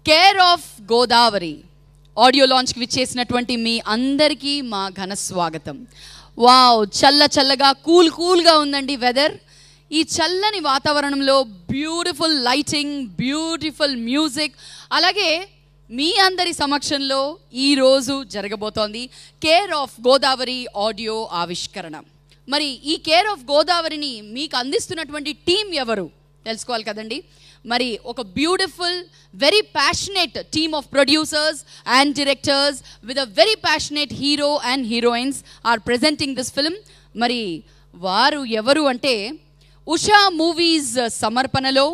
Care of Godavari audio లాంచ్కి విచ్చేసినటువంటి మీ అందరికీ మా ఘన స్వాగతం. వావ్, చల్లగా కూల్గా ఉందండి వెదర్. ఈ చల్లని వాతావరణంలో బ్యూటిఫుల్ లైటింగ్, బ్యూటిఫుల్ మ్యూజిక్, అలాగే మీ అందరి సమక్షంలో ఈరోజు జరగబోతోంది కేర్ ఆఫ్ గోదావరి ఆడియో ఆవిష్కరణ. మరి ఈ కేర్ ఆఫ్ గోదావరిని మీకు అందిస్తున్నటువంటి టీం ఎవరు తెలుసుకోవాలి కదండి. మరి ఒక beautiful, very passionate team of producers and directors with a very passionate hero and heroines are presenting this film. మరి వారు ఎవరు అంటే, ఉషా మూవీస్ సమర్పణలో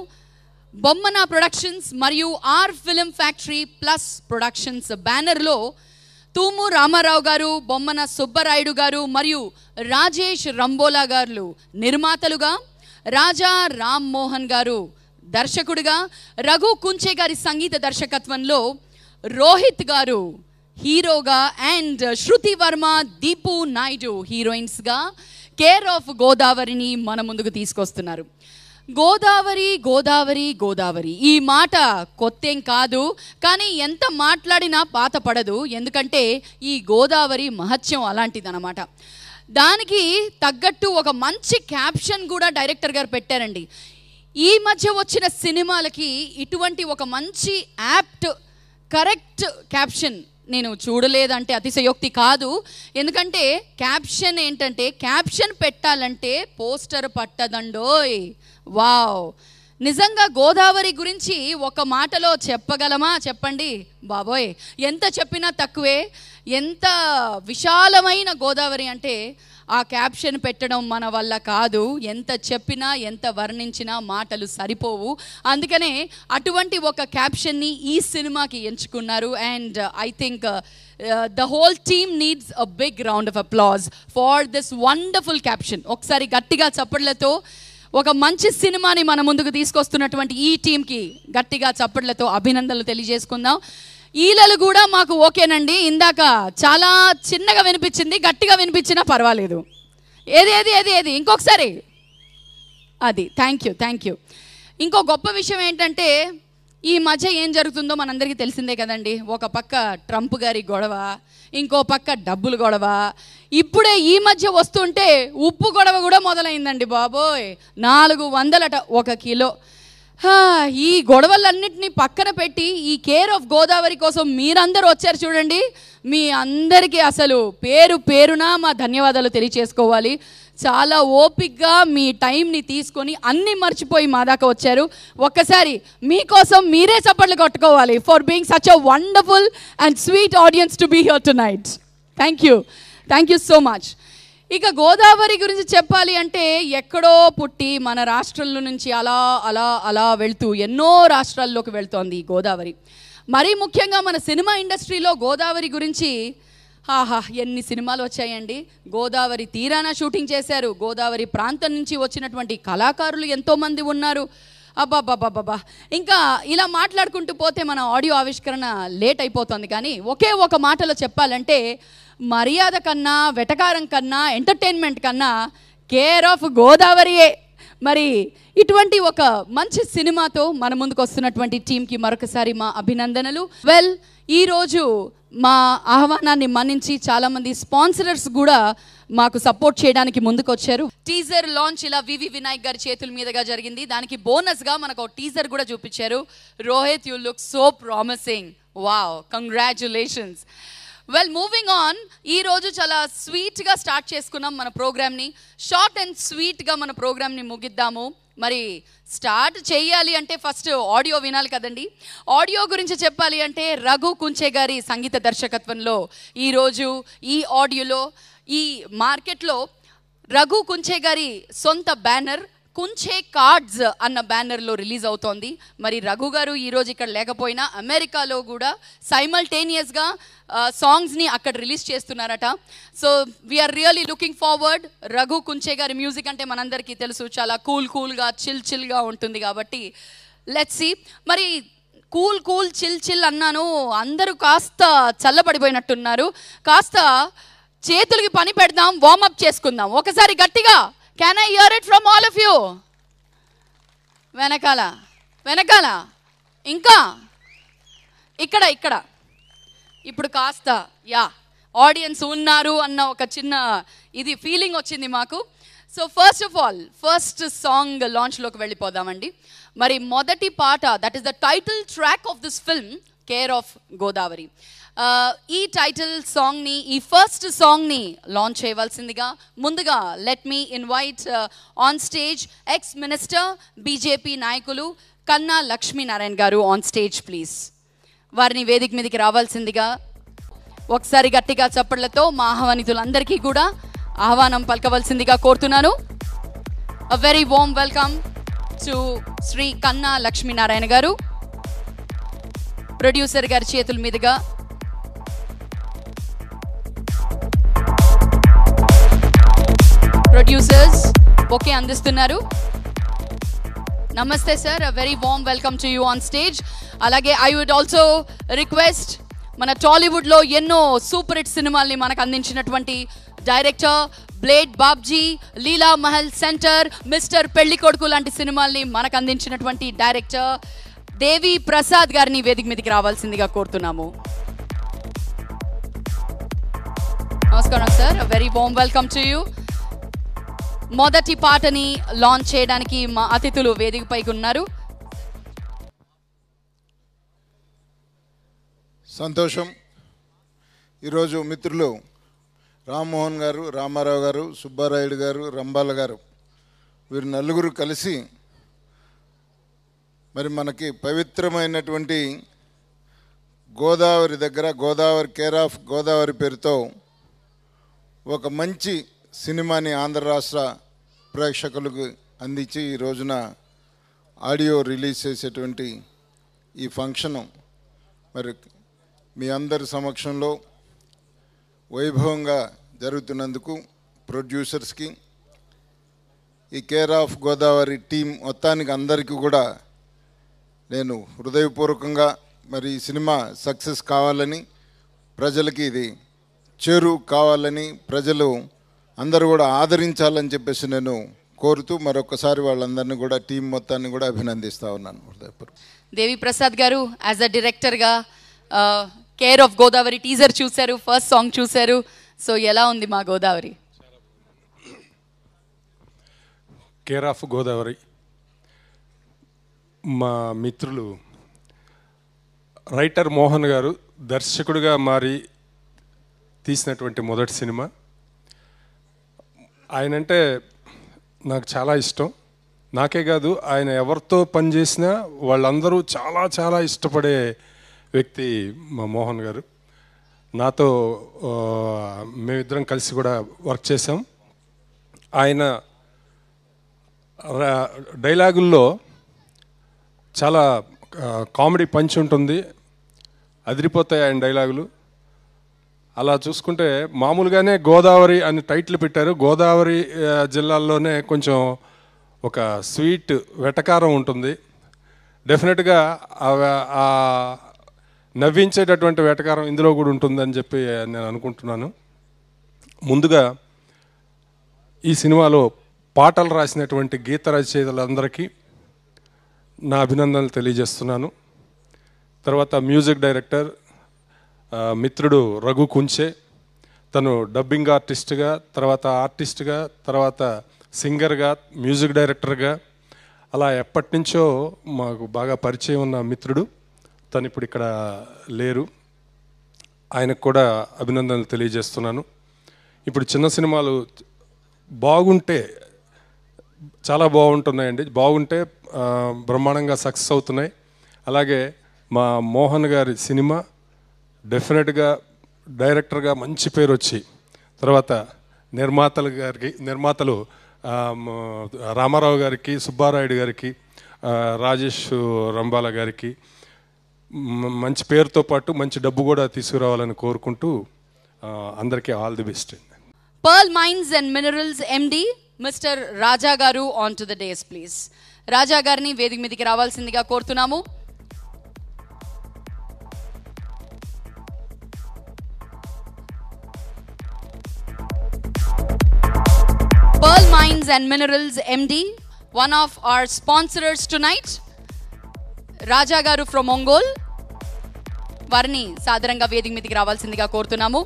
బొమ్మన ప్రొడక్షన్స్ మరియు R film factory plus productions బ్యానర్లో తూము రామారావు గారు, బొమ్మన సుబ్బరాయుడు గారు మరియు రాజేష్ రంబోలా గారు నిర్మాతలుగా, రాజా రామ్మోహన్ గారు దర్శకుడిగా, రఘు కుంచే గారి సంగీత దర్శకత్వంలో రోహిత్ గారు హీరోగా అండ్ శృతి వర్మ, దీపు నాయుడు హీరోయిన్స్గా కేర్ ఆఫ్ గోదావరిని మన ముందుకు తీసుకొస్తున్నారు. గోదావరి గోదావరి గోదావరి ఈ మాట కొత్తేం కాదు, కానీ ఎంత మాట్లాడినా పాత పడదు. ఎందుకంటే ఈ గోదావరి మహత్యం అలాంటిదన్నమాట. దానికి తగ్గట్టు ఒక మంచి క్యాప్షన్ కూడా డైరెక్టర్ గారు పెట్టారండి. ఈ మధ్య వచ్చిన సినిమాలకి ఇటువంటి ఒక మంచి యాప్ట్, కరెక్ట్ క్యాప్షన్ నేను చూడలేదంటే అతిశయోక్తి కాదు. ఎందుకంటే క్యాప్షన్ ఏంటంటే, క్యాప్షన్ పెట్టాలంటే పోస్టర్ పట్టదండోయ్. వావ్, నిజంగా గోదావరి గురించి ఒక మాటలో చెప్పగలమా చెప్పండి బాబోయ్, ఎంత చెప్పినా తక్కువే. ఎంత విశాలమైన గోదావరి అంటే ఆ క్యాప్షన్ పెట్టడం మన వల్ల కాదు. ఎంత చెప్పినా, ఎంత వర్ణించినా మాటలు సరిపోవు. అందుకనే అటువంటి ఒక క్యాప్షన్ని ఈ సినిమాకి ఎంచుకున్నారు. And I think the whole team needs a big round of applause for this wonderful caption. ఒకసారి గట్టిగా చప్పట్లతో ఒక మంచి సినిమాని మన ముందుకు తీసుకొస్తున్నటువంటి ఈ టీంకి గట్టిగా చప్పట్లతో అభినందనలు తెలియజేసుకుందాం. ఈలలు కూడా మాకు ఓకేనండి. ఇందాక చాలా చిన్నగా వినిపించింది, గట్టిగా వినిపించినా పర్వాలేదు. ఏది ఇంకొకసారి అది. Thank you. ఇంకో గొప్ప విషయం ఏంటంటే, ఈ మధ్య ఏం జరుగుతుందో మనందరికీ తెలిసిందే కదండి. ఒక పక్క ట్రంప్ గారి గొడవ, ఇంకో పక్క డబ్బులు గొడవ, ఇప్పుడే ఈ మధ్య వస్తుంటే ఉప్పు గొడవ కూడా మొదలైందండి బాబోయ్. 400 1 కిలో. ఈ గొడవలన్నింటినీ పక్కన పెట్టి ఈ కేర్ ఆఫ్ గోదావరి కోసం మీరందరూ వచ్చారు చూడండి. మీ అందరికీ అసలు పేరున మా ధన్యవాదాలు తెలియచేసుకోవాలి. చాలా ఓపిక్గా మీ టైంని తీసుకొని అన్నీ మర్చిపోయి మా దాకా వచ్చారు. ఒక్కసారి మీకోసం మీరే చప్పట్లు కొట్టుకోవాలి for being such a wonderful and sweet audience to be here tonight. Thank you so much. ఇక గోదావరి గురించి చెప్పాలి అంటే, ఎక్కడో పుట్టి మన రాష్ట్రంలో నుంచి అలా వెళ్తూ ఎన్నో రాష్ట్రాల్లోకి వెళ్తోంది ఈ గోదావరి. మరీ ముఖ్యంగా మన సినిమా ఇండస్ట్రీలో గోదావరి గురించి ఎన్ని సినిమాలు వచ్చాయండి. గోదావరి తీరాన షూటింగ్ చేశారు. గోదావరి ప్రాంతం నుంచి వచ్చినటువంటి కళాకారులు ఎంతోమంది ఉన్నారు. అబ్బాబ్బాబ్బాబ్బా, ఇంకా ఇలా మాట్లాడుకుంటూ పోతే మన ఆడియో ఆవిష్కరణ లేట్ అయిపోతుంది. కానీ ఒకే ఒక మాటలో చెప్పాలంటే, మర్యాద కన్నా, వెటకారం కన్నా, ఎంటర్టైన్మెంట్ కన్నా కేర్ ఆఫ్ గోదావరియే. మరి ఇటువంటి ఒక మంచి సినిమాతో మన ముందుకు వస్తున్నటువంటి టీంకి మరొకసారి మా అభినందనలు. వెల్, ఈరోజు మా ఆహ్వానాన్ని మన్నించి చాలామంది స్పాన్సరర్స్ కూడా మాకు సపోర్ట్ చేయడానికి ముందుకు వచ్చారు. టీజర్ లాంచ్ ఇలా వివి వినాయక్ గారి చేతుల మీదుగా జరిగింది. దానికి బోనస్గా మనకు ఒక టీజర్ కూడా చూపించారు. Rohit, you look so promising. Wow, congratulations. Well, moving on. ఈరోజు చాలా స్వీట్గా స్టార్ట్ చేసుకున్నాం మన ప్రోగ్రామ్ని. షార్ట్ అండ్ స్వీట్గా మన ప్రోగ్రామ్ని ముగిద్దాము. మరి స్టార్ట్ చేయాలి అంటే ఫస్ట్ ఆడియో వినాలి కదండి. ఆడియో గురించి చెప్పాలి అంటే, రఘు కుంచే గారి సంగీత దర్శకత్వంలో ఈరోజు ఈ ఆడియోలో, ఈ మార్కెట్లో రఘు కుంచే గారి సొంత బ్యానర్ కుంచే కార్డ్స్ అన్న బ్యానర్లో రిలీజ్ అవుతోంది. మరి రఘు గారు ఈరోజు ఇక్కడ లేకపోయినా అమెరికాలో కూడా సైమల్టేనియస్గా సాంగ్స్ని అక్కడ రిలీజ్ చేస్తున్నారట. So we are really looking forward. Raghu Kunche గారి మ్యూజిక్ అంటే మనందరికీ తెలుసు, చాలా కూల్గా చిల్గా ఉంటుంది. కాబట్టి లెట్స్ సీ. మరి కూల్ చిల్ అన్నాను, అందరూ కాస్త చల్లబడిపోయినట్టున్నారు. కాస్త చేతులకి పని పెడదాం, వార్మప్ చేసుకుందాం. ఒకసారి గట్టిగా can I hear it from all of you? వెనకాల ఇంకా ఇక్కడ ఇప్పుడు కాస్త ఆడియన్స్ ఉన్నారు అన్న ఒక చిన్న ఇది ఫీలింగ్ వచ్చింది మాకు. So first of all first song లాంచ్లోకి వెళ్ళిపోదామండి. మరి మొదటి పాట, that is the title track of this film, care of Godavari. ఈ టైటిల్ సాంగ్ని, ఈ ఫస్ట్ సాంగ్ని లాంచ్ చేయవలసిందిగా ముందుగా let me invite on stage ex minister BJP నాయకులు కన్నా లక్ష్మీనారాయణ గారు ఆన్ స్టేజ్ ప్లీజ్. వారిని వేదిక మీదకి రావాల్సిందిగా ఒకసారి గట్టిగా చప్పట్లతో మా ఆహ్వానితులందరికీ కూడా ఆహ్వానం పలకవలసిందిగా కోరుతున్నాను. A very warm welcome to Shri Kanna Lakshminarayana గారు. ప్రొడ్యూసర్ గారి చేతుల మీదుగా ప్రొడ్యూసర్స్ ఓకే అందిస్తున్నారు. నమస్తే sir, a very warm welcome to you on stage. అలాగే ఐ వుడ్ ఆల్సో రిక్వెస్ట్ మన టాలీవుడ్లో ఎన్నో సూపర్ హిట్ సినిమాల్ని మనకు అందించినటువంటి director Blade Babji, Leela Mahal centre, Mister Pelli Koduku లాంటి సినిమాల్ని మనకు అందించినటువంటి డైరెక్టర్ దేవి ప్రసాద్ గారిని వేదిక మీదకి రావాల్సిందిగా కోరుతున్నాము. నమస్కారం sir, a very warm welcome to you. మొదటి పాటని లాంచ్ చేయడానికి మా అతిథులు వేదికపైకి ఉన్నారు. సంతోషం. ఈరోజు మిత్రులు రామ్మోహన్ గారు, రామారావు గారు, సుబ్బారాయుడు గారు, రంబాల గారు, వీరు నలుగురు కలిసి మరి మనకి పవిత్రమైనటువంటి గోదావరి దగ్గర గోదావరి కేర్ ఆఫ్ గోదావరి పేరుతో ఒక మంచి సినిమాని ఆంధ్ర రాష్ట్ర ప్రేక్షకులకు అందించి ఈ రోజున ఆడియో రిలీజ్ చేసేటువంటి ఈ ఫంక్షను మరి మీ అందరి సమక్షంలో వైభవంగా జరుగుతున్నందుకు ప్రొడ్యూసర్స్కి, ఈ కేర్ ఆఫ్ గోదావరి టీం మొత్తానికి అందరికీ కూడా నేను హృదయపూర్వకంగా మరి ఈ సినిమా సక్సెస్ కావాలని, ప్రజలకి ఇది చేరు కావాలని, ప్రజలు అందరూ కూడా ఆదరించాలని చెప్పేసి నేను కోరుతూ మరొకసారి వాళ్ళందరినీ కూడా టీం మొత్తాన్ని కూడా అభినందిస్తూ ఉన్నాను హృదయపూర్వకంగా. దేవి ప్రసాద్ గారు, యాజ్ అ డైరెక్టర్గా కేర్ ఆఫ్ గోదావరి టీజర్ చూశారు, ఫస్ట్ సాంగ్ చూశారు. సో ఎలా ఉంది మా గోదావరి? కేర్ ఆఫ్ గోదావరి మా మిత్రులు రైటర్ మోహన్ గారు దర్శకుడిగా మారి తీసినటువంటి మొదటి సినిమా. ఆయనంటే నాకు చాలా ఇష్టం. నాకే కాదు, ఆయన ఎవరితో పనిచేసినా వాళ్ళందరూ చాలా చాలా ఇష్టపడే వ్యక్తి మా మోహన్ గారు. నాతో మేమిద్దరం కలిసి కూడా వర్క్ చేసాం. ఆయన డైలాగుల్లో చాలా కామెడీ పంచ్ ఉంటుంది, అదిరిపోతాయి ఆయన డైలాగులు. అలా చూసుకుంటే మామూలుగానే గోదావరి అని టైటిల్ పెట్టారు. గోదావరి జిల్లాల్లోనే కొంచెం ఒక స్వీట్ వెటకారం ఉంటుంది. డెఫినెట్గా ఆ నవ్వించేటటువంటి వెటకారం ఇందులో కూడా ఉంటుందని చెప్పి నేను అనుకుంటున్నాను. ముందుగా ఈ సినిమాలో పాటలు రాసినటువంటి గీత రచయితలందరికీ నా అభినందనలు తెలియజేస్తున్నాను. తర్వాత మ్యూజిక్ డైరెక్టర్ మిత్రుడు రఘు కుంచే, తను డబ్బింగ్ ఆర్టిస్ట్గా, తర్వాత ఆర్టిస్ట్గా, తర్వాత సింగర్గా, మ్యూజిక్ డైరెక్టర్గా, అలా ఎప్పటి నుంచో మాకు బాగా పరిచయం ఉన్న మిత్రుడు. తను ఇప్పుడు ఇక్కడ లేరు. ఆయనకు కూడా అభినందనలు తెలియజేస్తున్నాను. ఇప్పుడు చిన్న సినిమాలు బాగుంటే చాలా బాగుంటున్నాయండి, బాగుంటే బ్రహ్మాండంగా సక్సెస్ అవుతున్నాయి. అలాగే మా మోహన్ గారి సినిమా డెఫినెట్గా డైరెక్టర్గా మంచి పేరు వచ్చి, తర్వాత నిర్మాతలు రామారావు గారికి, సుబ్బారాయుడు గారికి, రాజేష్ రంబాల గారికి మంచి పేరుతో పాటు మంచి డబ్బు కూడా తీసుకురావాలని కోరుకుంటూ అందరికీ all the best. Pearl mines and minerals MD mister Raja గారు on to the dais please. Raja గారిని వేదిక మీదకి రావాల్సిందిగా కోరుతున్నాము. Pearl Mines and Minerals MD, one of our sponsors tonight, Raja Garu from Ongole. వారిని సాదరంగా వేదిక మీదకి రావాల్సిందిగా కోరుతున్నాము.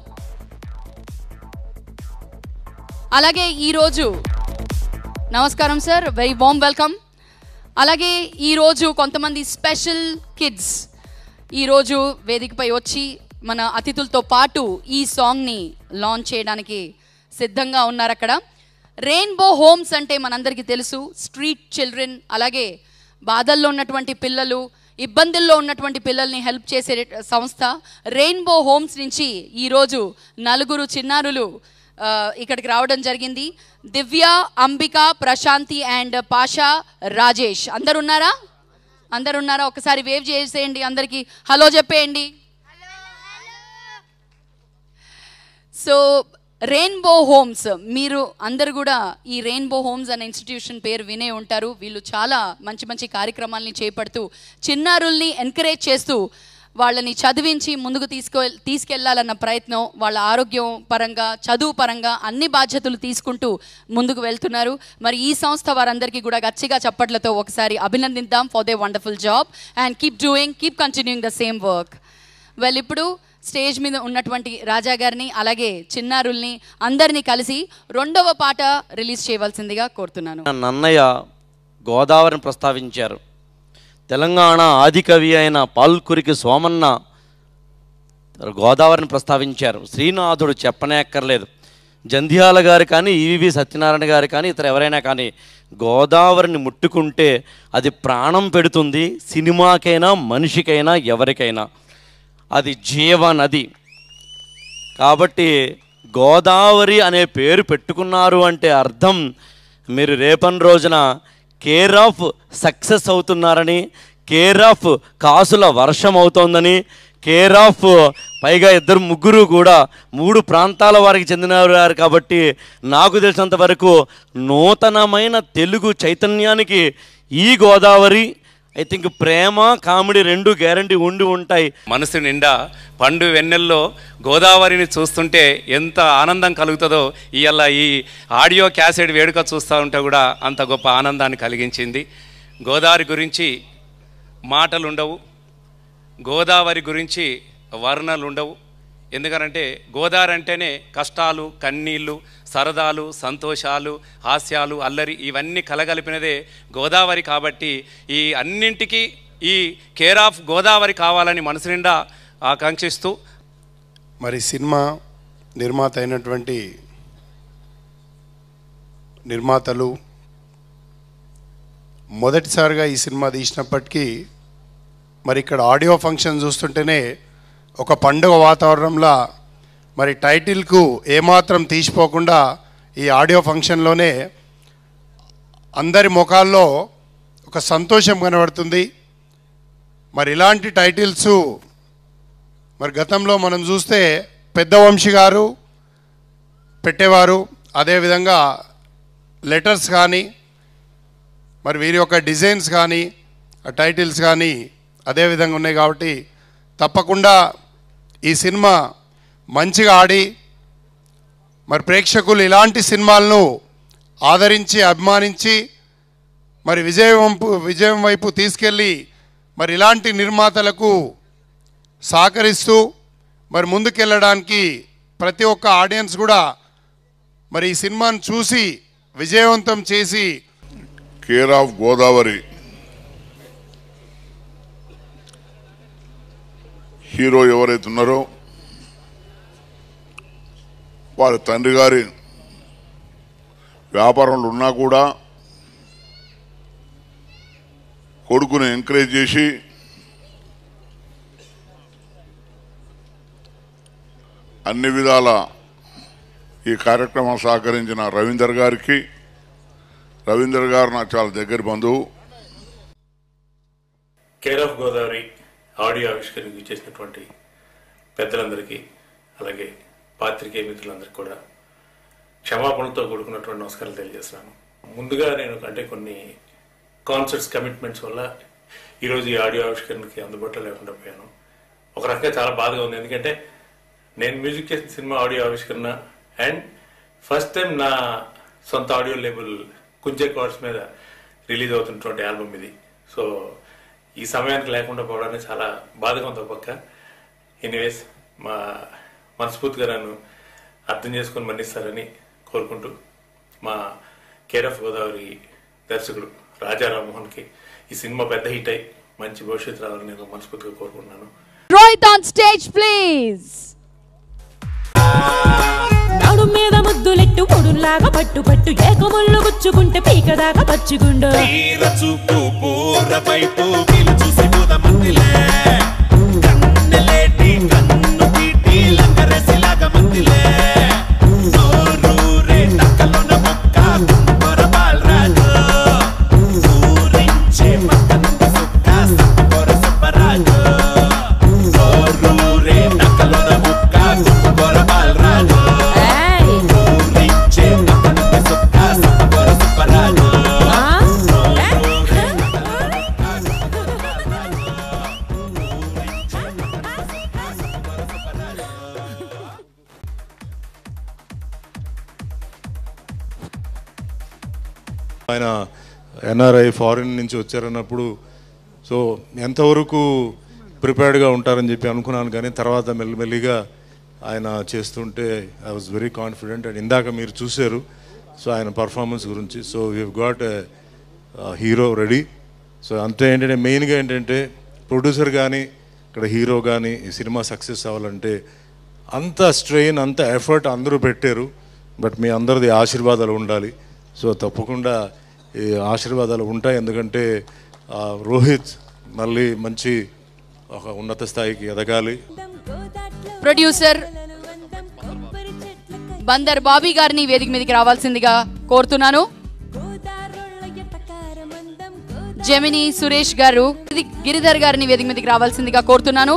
అలాగే ఈరోజు నమస్కారం సార్, వెరీ వార్మ్ వెల్కమ్. అలాగే ఈరోజు కొంతమంది స్పెషల్ కిడ్స్ ఈరోజు వేదికపై వచ్చి మన అతిథులతో పాటు ఈ సాంగ్ని లాంచ్ చేయడానికి సిద్ధంగా ఉన్నారు. అక్కడ రెయిన్బో హోమ్స్ అంటే మనందరికీ తెలుసు, స్ట్రీట్ చిల్డ్రన్, అలాగే బాధల్లో ఉన్నటువంటి పిల్లలు, ఇబ్బందుల్లో ఉన్నటువంటి పిల్లల్ని హెల్ప్ చేసే సంస్థ రెయిన్బో హోమ్స్ నుంచి ఈరోజు 4 చిన్నారులు ఇక్కడికి రావడం జరిగింది. దివ్య, అంబిక, ప్రశాంతి అండ్ పాషా, రాజేష్. అందరు ఉన్నారా? ఒకసారి వేవ్ చేసేయండి, అందరికీ హలో చెప్పేయండి. సో రెయిన్బో హోమ్స్, మీరు అందరు కూడా ఈ రెయిన్బో హోమ్స్ అనే ఇన్స్టిట్యూషన్ పేరు వినే ఉంటారు. వీళ్ళు చాలా మంచి మంచి కార్యక్రమాలని చేపడుతూ చిన్నారుల్ని ఎంకరేజ్ చేస్తూ వాళ్ళని చదివించి ముందుకు తీసుకెళ్లాలన్న ప్రయత్నం, వాళ్ళ ఆరోగ్యం పరంగా, చదువు పరంగా అన్ని బాధ్యతలు తీసుకుంటూ ముందుకు వెళ్తున్నారు. మరి ఈ సంస్థ వారందరికీ కూడా గట్టిగా చప్పట్లతో ఒకసారి అభినందిద్దాం for the wonderful job and keep continuing the same work. Well, ఇప్పుడు స్టేజ్ మీద ఉన్నటువంటి రాజా గారిని అలాగే చిన్నారుల్ని అందరినీ కలిసి 2వ పాట రిలీజ్ చేయవలసిందిగా కోరుతున్నాను. నన్నయ్య గోదావరిని ప్రస్తావించారు. తెలంగాణ ఆదికవి అయిన పాల్కురికి సోమన్న గోదావరిని ప్రస్తావించారు. శ్రీనాథుడు చెప్పనే అక్కర్లేదు. జంధ్యాల గారు కానీ, ఈవి సత్యనారాయణ గారు కానీ, ఇతర ఎవరైనా కానీ గోదావరిని ముట్టుకుంటే అది ప్రాణం పెడుతుంది. సినిమాకైనా, మనిషికైనా, ఎవరికైనా అది జీవనది. కాబట్టి గోదావరి అనే పేరు పెట్టుకున్నారు అంటే అర్థం మీరు రేపటి రోజున కేర్ ఆఫ్ సక్సెస్ అవుతున్నారని, కేర్ ఆఫ్ కాసుల వర్షం అవుతోందని, కేర్ ఆఫ్ పైగా 2-3 కూడా 3 ప్రాంతాల వారికి చెందినవారు. కాబట్టి నాకు తెలిసినంత వరకు నూతనమైన తెలుగు చైతన్యానికి ఈ Godavari, I think Prema, comedy 2 guarantee ఉండి ఉంటాయి. మనసు నిండా పండు వెన్నెల్లో గోదావరిని చూస్తుంటే ఎంత ఆనందం కలుగుతుందో ఇవాళ ఈ ఆడియో క్యాసెట్ వేడుక చూస్తూ ఉంటే కూడా అంత గొప్ప ఆనందాన్ని కలిగించింది. గోదావరి గురించి మాటలు ఉండవు, గోదావరి గురించి వర్ణనలు ఉండవు. ఎందుకనంటే గోదావరి అంటేనే కష్టాలు, కన్నీళ్ళు, సరదాలు, సంతోషాలు, హాస్యాలు, అల్లరి ఇవన్నీ కలగలిపినదే గోదావరి. కాబట్టి ఈ అన్నింటికీ ఈ కేర్ ఆఫ్ గోదావరి కావాలని మనసు నిండా ఆకాంక్షిస్తూ మరి సినిమా నిర్మాత అయినటువంటి నిర్మాతలు మొదటిసారిగా ఈ సినిమా తీసినప్పటికీ మరి ఇక్కడ ఆడియో ఫంక్షన్ చూస్తుంటేనే ఒక పండుగ వాతావరణంలో మరి టైటిల్కు ఏమాత్రం తీసిపోకుండా ఈ ఆడియో ఫంక్షన్లోనే అందరి ముఖాల్లో ఒక సంతోషం కనబడుతుంది. మరి ఇలాంటి టైటిల్స్ మరి గతంలో మనం చూస్తే పెద్ద వంశీ గారు పెట్టేవారు. అదేవిధంగా లెటర్స్ కానీ, మరి వీరి యొక్క డిజైన్స్ కానీ, టైటిల్స్ కానీ అదేవిధంగా ఉన్నాయి. కాబట్టి తప్పకుండా ఈ సినిమా మంచిగా ఆడి మరి ప్రేక్షకులు ఇలాంటి సినిమాలను ఆదరించి, అభిమానించి మరి విజయం వైపు తీసుకెళ్ళి మరి ఇలాంటి నిర్మాతలకు సహకరిస్తూ మరి ముందుకెళ్ళడానికి ప్రతి ఒక్క ఆడియన్స్ కూడా మరి ఈ సినిమాను చూసి విజయవంతం చేసి కేర్ ఆఫ్ గోదావరి హీరో ఎవరైతే ఉన్నారో వారి తండ్రి గారి వ్యాపారంలో ఉన్నా కూడా కొడుకుని ఎంకరేజ్ చేసి అన్ని విధాల ఈ కార్యక్రమం సహకరించిన రవీందర్ గారికి, రవీందర్ గారు నాకు చాలా దగ్గర బంధువు. కేర్ ఆఫ్ గోదావరి ఆడియో ఆవిష్కరణకు చేసినటువంటి పెద్దలందరికీ, అలాగే పాత్రికేయ మిత్రులందరికీ కూడా క్షమాపణలతో కూడుకున్నటువంటి నమస్కారాలు తెలియజేస్తున్నాను. ముందుగా నేను కొన్ని కాన్సర్ట్స్ కమిట్మెంట్స్ వల్ల ఈరోజు ఈ ఆడియో ఆవిష్కరణకి అందుబాటులో లేకుండా పోయాను. ఒక రకంగా చాలా బాధగా ఉంది. ఎందుకంటే నేను మ్యూజిక్ చేసిన సినిమా ఆడియో ఆవిష్కరణ అండ్ ఫస్ట్ టైం నా సొంత ఆడియో లేబుల్ కుంచె కార్డ్స్ మీద రిలీజ్ అవుతున్నటువంటి ఆల్బమ్ ఇది. సో ఈ సమయానికి లేకుండా పోవడానికి చాలా బాధగా ఉంది. ఒక పక్క ఎనీవేస్ మా మనస్ఫూర్తిగా నన్ను అర్థం చేసుకొని మన్నిస్తారని కోరుకుంటూ మా కేర్ ఆఫ్ గోదావరి దర్శకుడు రాజా రామ్మోహన్కి ఈ సినిమా పెద్ద హిట్ అయి మంచి భవిష్యత్తు రావాలని నేను మనస్ఫూర్తిగా కోరుకుంటున్నాను. Rohit on stage please. నాడు మీద ముద్దులెట్టు పొడులాగా పట్టు పట్టు ఏకముళ్ళు గుచ్చుకుంటే పీకదాకా పచ్చుగుండు చూపు పూర పైపు చూసి మందిలే కన్నెలేటి కన్ను తీటి లంగరేసిలాగా మందిలే నోరూరే నక్కలున్న మొక్క గుంపొర బాలరాజు ఊరించే పక్క నుండి సుక్క సప్పొర సప్పరాజు నోరూరే నక్కలున్న మొక్క గుంపొర బాలరాజు ఊరించే పక్క నుండి సుక్క సప్పొర సప్పరాజు. ఆయన ఎన్ఆర్ఐ ఫారిన్ నుంచి వచ్చారన్నప్పుడు సో ఎంతవరకు ప్రిపేర్డ్గా ఉంటారని చెప్పి అనుకున్నాను, కానీ తర్వాత మెల్లిమెల్లిగా ఆయన చేస్తుంటే I was very confident. And ఇందాక మీరు చూశారు సో ఆయన పర్ఫార్మెన్స్ గురించి. So we have got a hero ready. So అంతే ఏంటంటే మెయిన్గా ఏంటంటే ప్రొడ్యూసర్ కానీ ఇక్కడ హీరో కానీ ఈ సినిమా సక్సెస్ అవ్వాలంటే అంత స్ట్రెయిన్ అంత ఎఫర్ట్ అందరూ పెట్టారు. బట్ మీ అందరిది ఆశీర్వాదాలు ఉండాలి. సో తప్పకుండా ఈ ఆశీర్వాదాలు ఉంటాయి, ఎందుకంటే రోహిత్ మళ్ళీ మంచి ఒక ఉన్నత స్థాయికి ఎదగాలి. ప్రొడ్యూసర్ బందర్ బాబీ గారిని వేదిక మీదకి రావాల్సిందిగా కోరుతున్నాను. జెమిని సురేష్ గారు గిరిధర్ గారిని వేదిక మీదకి రావాల్సిందిగా కోరుతున్నాను.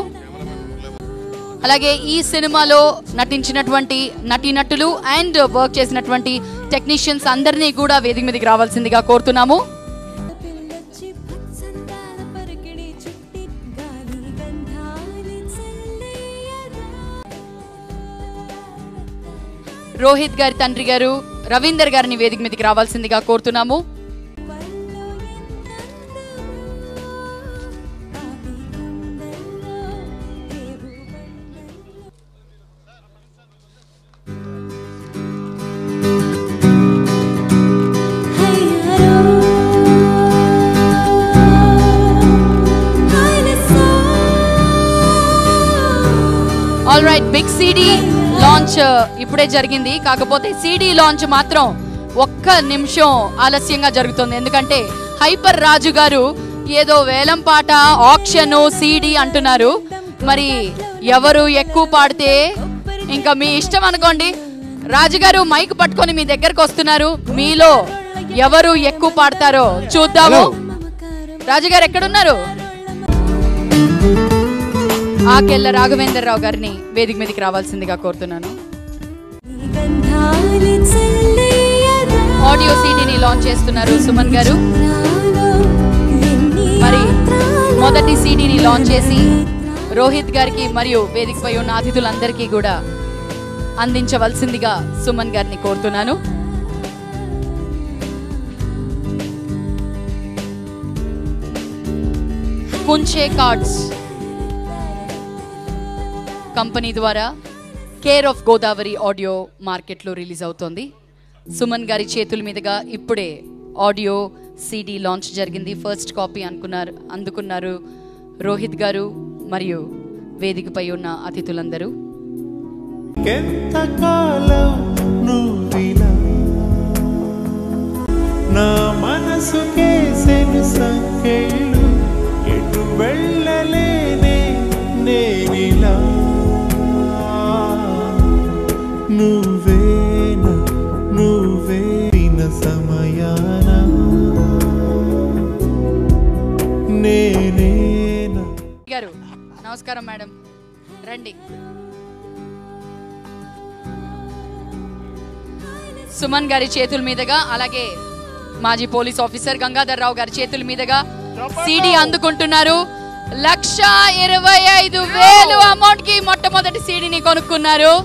అలాగే ఈ సినిమాలో నటించినటువంటి నటీనటులు అండ్ వర్క్ చేసినటువంటి టెక్నీషియన్స్ అందరినీ కూడా వేదిక మీదకి రావాల్సిందిగా కోరుతున్నాము. రోహిత్ గారి తండ్రి గారు రవీందర్ గారిని వేదిక మీదకి రావాల్సిందిగా కోరుతున్నాము. All right, big CD launch ఇప్పుడే జరిగింది. కాకపోతే సిడి లాంచ్ మాత్రం ఒక్క నిమిషం ఆలస్యంగా జరుగుతుంది. ఎందుకంటే హైపర్ రాజు గారు ఏదో వేలం పాట ఆక్షన్ సిడి అంటున్నారు. మరి ఎవరు ఎక్కువ పాడితే ఇంకా మీ ఇష్టం అనుకోండి. రాజుగారు మైక్ పట్టుకొని మీ దగ్గరకు వస్తున్నారు. మీలో ఎవరు ఎక్కువ పాడతారో చూద్దాము. రాజుగారు ఎక్కడున్నారు? ఆకెళ్ళ రాఘవేంద్ర రావు గారిని వేదిక మీదకి రావాల్సిందిగా కోరుతున్నాను. ఆడియో సీడీని లాంచ్ చేస్తున్నారు సుమన్ గారు. మరి మొదటి సీడీని లాంచ్ చేసి రోహిత్ గారికి మరియు వేదికపై ఉన్న అతిథులందరికీ కూడా అందించవలసిందిగా సుమన్ గారిని కోరుతున్నాను. కుంచే కార్డ్స్ కంపెనీ ద్వారా కేర్ ఆఫ్ గోదావరి ఆడియో మార్కెట్లో రిలీజ్ అవుతోంది. సుమన్ గారి చేతుల మీదుగా ఇప్పుడే ఆడియో సిడి లాంచ్ జరిగింది. ఫస్ట్ కాపీ అందుకున్నారు రోహిత్ గారు మరియు వేదికపై ఉన్న అతిథులందరూ. నా మనసుకే సంఖ్యలు ఎటు వెళ్ళలేనే నేనిలా నువ్వే సమయాన నేనేనా. గారు నమస్కారం మేడం, రండి. సుమన్ గారి చేతుల మీదుగా అలాగే మాజీ పోలీస్ ఆఫీసర్ గంగాధర్ రావు గారి చేతుల మీదుగా సిడి అందుకుంటున్నారు. 1,25,000 అమౌంట్ కి మొట్టమొదటి సిడిని కొనుక్కున్నారు.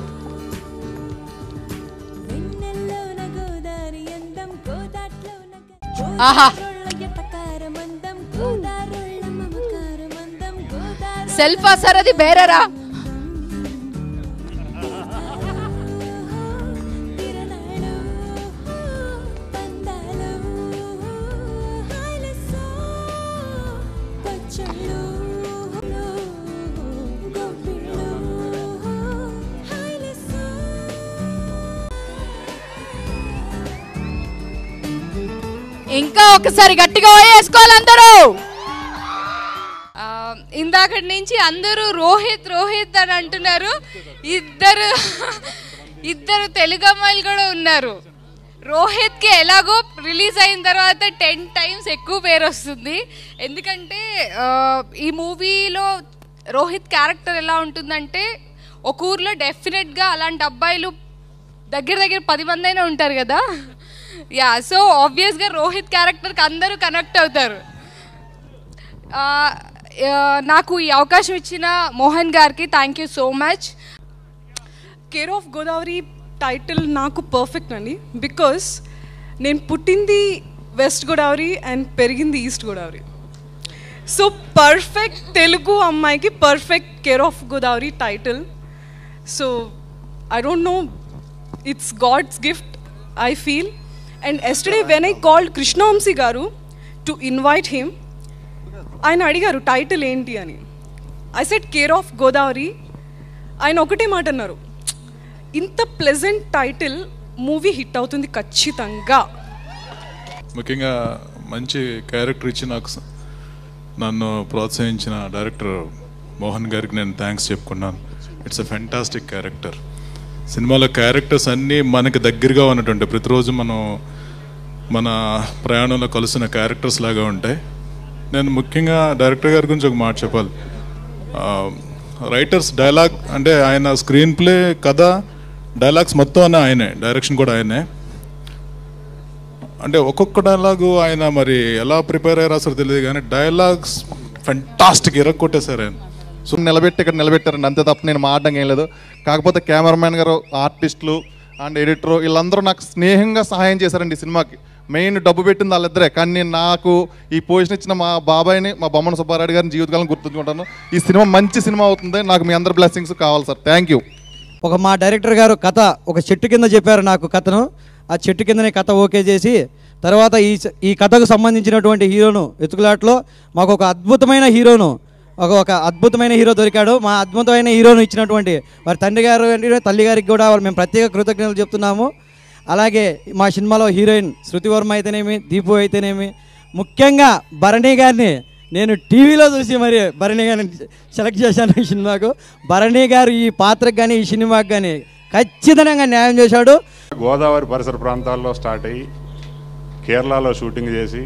ఆహా, సెల్ఫా సార్ అది బేరరా? ఇంకా ఒకసారి గట్టిగా వేసుకోవాలి అందరూ. ఇందాకటి నుంచి అందరూ రోహిత్ రోహిత్ అని అంటున్నారు. ఇద్దరు తెలుగు అమ్మాయిలు కూడా ఉన్నారు. రోహిత్కి ఎలాగో రిలీజ్ అయిన తర్వాత 10 times ఎక్కువ పేరు వస్తుంది. ఎందుకంటే ఈ మూవీలో రోహిత్ క్యారెక్టర్ ఎలా ఉంటుందంటే, ఒక ఊర్లో డెఫినెట్గా అలాంటి అబ్బాయిలు దగ్గర 10 మంది అయినా ఉంటారు కదా. యా, సో ఆబ్వియస్గా రోహిత్ క్యారెక్టర్కి అందరూ కనెక్ట్ అవుతారు. నాకు ఈ అవకాశం ఇచ్చిన మోహన్ గారికి thank you so much. Care of Godavari title నాకు పర్ఫెక్ట్ అండి. బికాస్ నేను పుట్టింది వెస్ట్ గోదావరి అండ్ పెరిగింది east Godavari. So perfect Telugu అమ్మాయికి perfect care of Godavari title. So I don't know, it's God's gift I feel. And yesterday when I called Krishnavamsi గారు to invite him, ఆయన అడిగారు title ఏంటి అని. I said care of Godavari. ఆయన ఒకటే మాట అన్నారు, ఇంత ప్లెజెంట్ టైటిల్, మూవీ హిట్ అవుతుంది ఖచ్చితంగా. ముఖ్యంగా మంచి క్యారెక్టర్ ఇచ్చి నన్ను ప్రోత్సహించిన డైరెక్టర్ మోహన్ గారికి నేను థ్యాంక్స్ చెప్పుకున్నాను. It's a fantastic character. సినిమాలో క్యారెక్టర్స్ అన్నీ మనకి దగ్గరగా ఉన్నటువంటి, ప్రతిరోజు మనం మన ప్రయాణంలో కలిసిన క్యారెక్టర్స్ లాగా ఉంటాయి. నేను ముఖ్యంగా డైరెక్టర్ గారి గురించి ఒక మాట చెప్పాలి. రైటర్స్ డైలాగ్ అంటే ఆయన స్క్రీన్ ప్లే, కథ, డైలాగ్స్ మొత్తం అన్న ఆయనే, డైరెక్షన్ కూడా ఆయనే. అంటే ఒక్కొక్క డైలాగు ఆయన మరి ఎలా ప్రిపేర్ అయ్యారో అసలు తెలియదు, కానీ డైలాగ్స్ ఫెంటాస్టిక్ ఇరగొట్టేశారు ఆయన. సో ఇక్కడ నిలబెట్టారండి, అంతే తప్ప నేను మాట్లాడడం ఏం లేదు. కాకపోతే కెమెరామ్యాన్ గారు, ఆర్టిస్టులు అండ్ ఎడిటరు వీళ్ళందరూ నాకు స్నేహంగా సహాయం చేశారండి ఈ సినిమాకి. మెయిన్ డబ్బు పెట్టింది వాళ్ళిద్దరే, కానీ నేను నాకు ఈ పొజిషన్ ఇచ్చిన మా బాబాయ్ని, మా బొమ్మన సుబ్బారెడ్డి గారిని జీవితకాలం గుర్తుంచుకుంటాను. ఈ సినిమా మంచి సినిమా అవుతుంది. నాకు మీ అందరి బ్లెస్సింగ్స్ కావాలి సార్. Thank you. మా డైరెక్టర్ గారు కథ ఒక చెట్టు కింద చెప్పారు నాకు కథను. ఆ చెట్టు కిందనే కథ ఓకే చేసి తర్వాత ఈ కథకు సంబంధించినటువంటి హీరోను వెతుకులాట్లో మాకు ఒక అద్భుతమైన హీరోను ఒక అద్భుతమైన హీరో దొరికాడు. మా అద్భుతమైన హీరోను ఇచ్చినటువంటి వారి తండ్రి గారు తల్లి గారికి కూడా మేము ప్రత్యేక కృతజ్ఞతలు చెప్తున్నాము. అలాగే మా సినిమాలో హీరోయిన్ శృతి వర్మ అయితేనేమి, దీపు అయితేనేమి, ముఖ్యంగా భరణి గారిని నేను టీవీలో చూసి మరి భరణి గారిని సెలెక్ట్ చేశాను ఈ సినిమాకు. భరణి గారు ఈ పాత్రకు కానీ ఈ సినిమాకి కానీ ఖచ్చితంగా న్యాయం చేశాడు. గోదావరి పరిసర ప్రాంతాల్లో స్టార్ట్ అయ్యి కేరళలో షూటింగ్ చేసి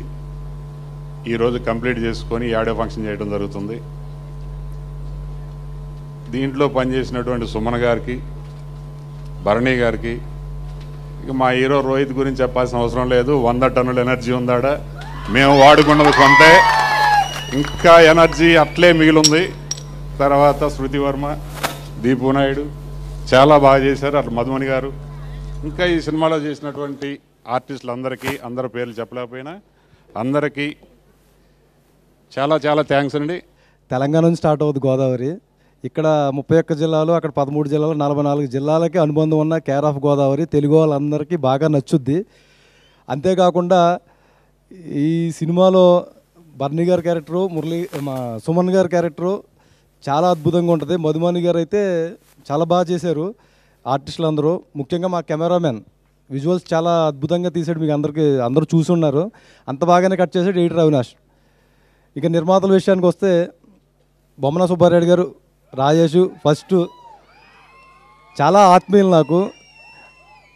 ఈరోజు కంప్లీట్ చేసుకొని ఆడియో ఫంక్షన్ చేయడం జరుగుతుంది. దీంట్లో పనిచేసినటువంటి సుమన్ గారికి, భరణి గారికి, ఇక మా హీరో రోహిత్ గురించి చెప్పాల్సిన అవసరం లేదు. 100 టన్నుల ఎనర్జీ ఉందాడ. మేము వాడుకున్నది కొంటే, ఇంకా ఎనర్జీ అట్లే మిగిలింది. తర్వాత శృతి వర్మ, దీపు నాయుడు చాలా బాగా చేశారు. అట్లా మధుమణి గారు, ఇంకా ఈ సినిమాలో చేసినటువంటి ఆర్టిస్టులందరికీ, అందరి పేర్లు చెప్పలేకపోయినా అందరికీ చాలా చాలా థ్యాంక్స్ అండి. తెలంగాణ నుంచి స్టార్ట్ అవుతుంది గోదావరి. ఇక్కడ 31 జిల్లాలు, అక్కడ 13 జిల్లాలు, 44 జిల్లాలకి అనుబంధం ఉన్న కేర్ ఆఫ్ గోదావరి తెలుగు వాళ్ళందరికీ బాగా నచ్చుద్ది. అంతేకాకుండా ఈ సినిమాలో బర్నీ గారి క్యారెక్టరు, సుమన్ గారి క్యారెక్టరు చాలా అద్భుతంగా ఉంటుంది. మధుమణి గారు అయితే చాలా బాగా చేశారు. ఆర్టిస్టులు అందరూ, ముఖ్యంగా మా కెమెరామెన్ విజువల్స్ చాలా అద్భుతంగా తీసాడు. మీకు అందరూ చూసి ఉన్నారు. అంత బాగానే కట్ చేశాడు ఎడిటర్ అవినాష్. ఇక నిర్మాతల విషయానికి వస్తే బొమ్మన సుబ్బారెడ్డి గారు, రాజేష్ ఫస్ట్ చాలా ఆత్మీయులు నాకు.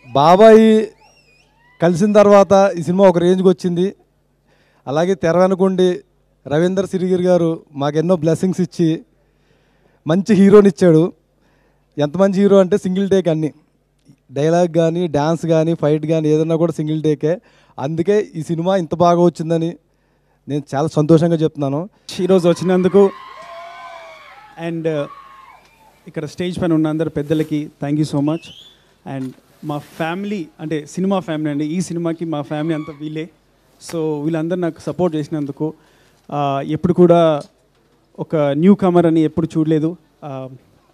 బాబాయి కలిసిన తర్వాత ఈ సినిమా ఒక రేంజ్కి వచ్చింది. అలాగే తెర వెనుకుండి రవీందర్ సిరిగిరి గారు మాకెన్నో బ్లెస్సింగ్స్ ఇచ్చి మంచి హీరోని ఇచ్చాడు. ఎంత మంచి హీరో అంటే సింగిల్ టేక్, అన్నీ డైలాగ్ కానీ, డ్యాన్స్ కానీ, ఫైట్ కానీ ఏదన్నా కూడా సింగిల్ టేకే. అందుకే ఈ సినిమా ఇంత బాగా వచ్చిందని నేను చాలా సంతోషంగా చెప్తున్నాను. ఈరోజు వచ్చినందుకు అండ్ ఇక్కడ స్టేజ్ పైన ఉన్న అందరు పెద్దలకి thank you so much. And మా ఫ్యామిలీ అంటే సినిమా ఫ్యామిలీ అండి, ఈ సినిమాకి మా ఫ్యామిలీ అంతా వీళ్ళే. సో వీళ్ళందరూ నాకు సపోర్ట్ చేసినందుకు, ఎప్పుడు కూడా ఒక న్యూ కమర్ అని ఎప్పుడు చూడలేదు,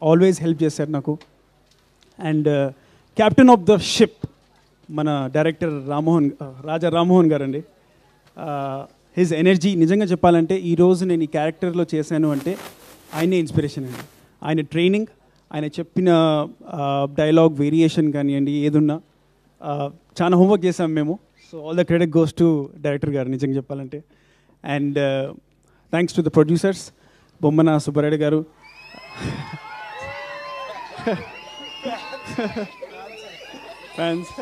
ఆల్వేస్ హెల్ప్ చేశారు నాకు. And captain of the ship మన డైరెక్టర్ రాజా రామ్మోహన్ గారు అండి. హిజ్ ఎనర్జీ నిజంగా చెప్పాలంటే ఈరోజు నేను ఈ క్యారెక్టర్లో చేశాను అంటే ఆయనే ఇన్స్పిరేషన్ అండి. ఆయన ట్రైనింగ్, ఆయన చెప్పిన డైలాగ్ వేరియేషన్ కానివ్వండి, ఏదున్నా చాలా హోంవర్క్ చేసాం మేము. So all the credit goes to director గారు నిజంగా చెప్పాలంటే. And thanks to the producers, Bommana Subbareddy గారు, fans.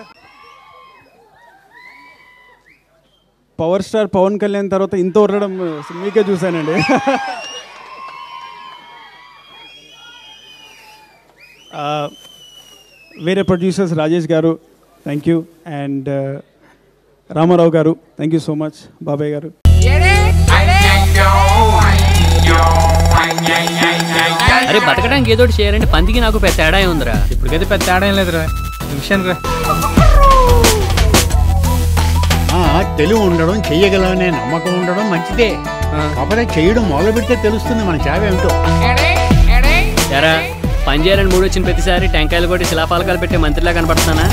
Power star Pawan Kalyan తర్వాత ఇంత ఉరడం మీకే చూశానండి. వేరే ప్రొడ్యూసర్స్ రాజేష్ గారు థ్యాంక్ యూ, అండ్ రామారావు గారు థ్యాంక్ యూ సో మచ్, బాబాయ్ గారు. అరే బతకడానికి ఏదో ఒకటి చేయాలంటే పందికి నాకు పెద్ద తేడా ఉందిరా. ఇప్పటికైతే పెద్ద తేడా ఏం లేదురా. విషయానికి రా. తెలివి ఉండడం, చెయ్యగలనే నమ్మకం ఉండడం మంచిదే. కాకపోతే చేయడం మొదలు పెడితే తెలుస్తుంది మన చావేమిటో. ఎరా పని చేయాలని మూడు వచ్చిన ప్రతిసారి టెంకాయలు కొట్టి శిలాపాలకాలు పెట్టే మంత్రిలా కనపడుతున్నానా?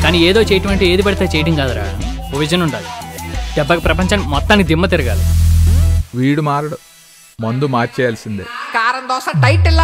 కానీ ఏదో చేయటం అంటే ఏది పడితే చేయటం కాదురా, ఓ విజన్ ఉండాలి. దెబ్బకి ప్రపంచానికి మొత్తానికి దిమ్మ తిరగాలి. వీడు మారడు, మందు మార్చేయాల్సిందే. కారం దోశ టైటిల్